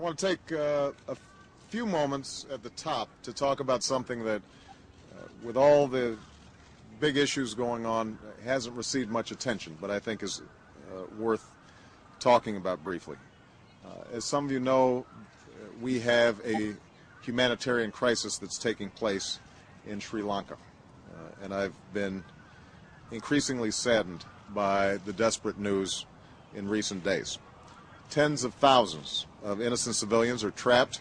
want to take a few moments at the top to talk about something that, with all the big issues going on, hasn't received much attention, but I think is worth talking about briefly. As some of you know, we have a humanitarian crisis that's taking place in Sri Lanka, and I've been increasingly saddened by the desperate news in recent days. Tens of thousands of innocent civilians are trapped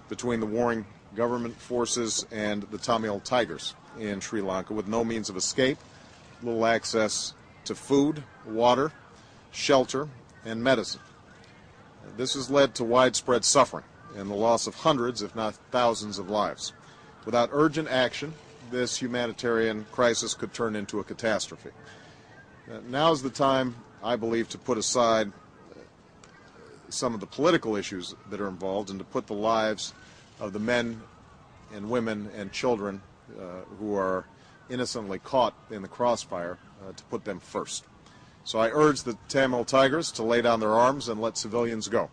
between the warring government forces and the Tamil Tigers in Sri Lanka with no means of escape, little access to food, water, shelter, and medicine. This has led to widespread suffering and the loss of hundreds, if not thousands, of lives. Without urgent action, this humanitarian crisis could turn into a catastrophe. Now is the time, I believe, to put aside some of the political issues that are involved and to put the lives of the men and women and children who are innocently caught in the crossfire, to put them first. So I urge the Tamil Tigers to lay down their arms and let civilians go.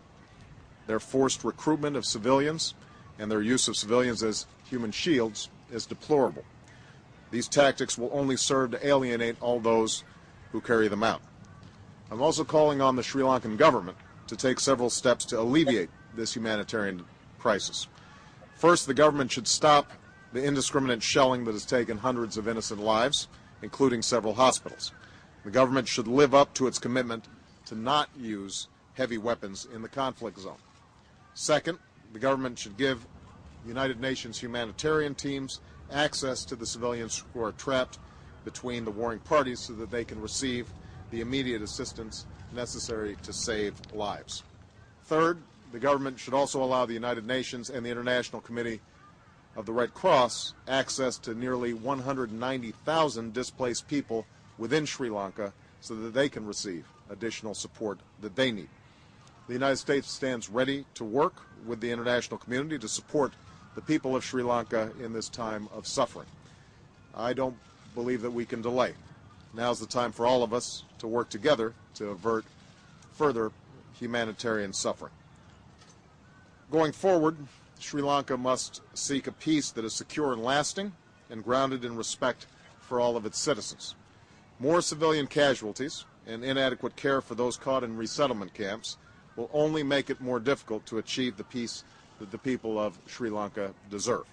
Their forced recruitment of civilians and their use of civilians as human shields is deplorable. These tactics will only serve to alienate all those who carry them out. I'm also calling on the Sri Lankan government to take several steps to alleviate this humanitarian crisis. First, the government should stop the indiscriminate shelling that has taken hundreds of innocent lives, including several hospitals. The government should live up to its commitment to not use heavy weapons in the conflict zone. Second, the government should give United Nations humanitarian teams access to the civilians who are trapped between the warring parties so that they can receive the immediate assistance necessary to save lives. Third, the government should also allow the United Nations and the International Committee of the Red Cross access to nearly 190,000 displaced people within Sri Lanka so that they can receive additional support that they need. The United States stands ready to work with the international community to support the people of Sri Lanka in this time of suffering. I don't believe that we can delay. Now's the time for all of us to work together to avert further humanitarian suffering. Going forward, Sri Lanka must seek a peace that is secure and lasting and grounded in respect for all of its citizens. More civilian casualties and inadequate care for those caught in resettlement camps will only make it more difficult to achieve the peace that the people of Sri Lanka deserve.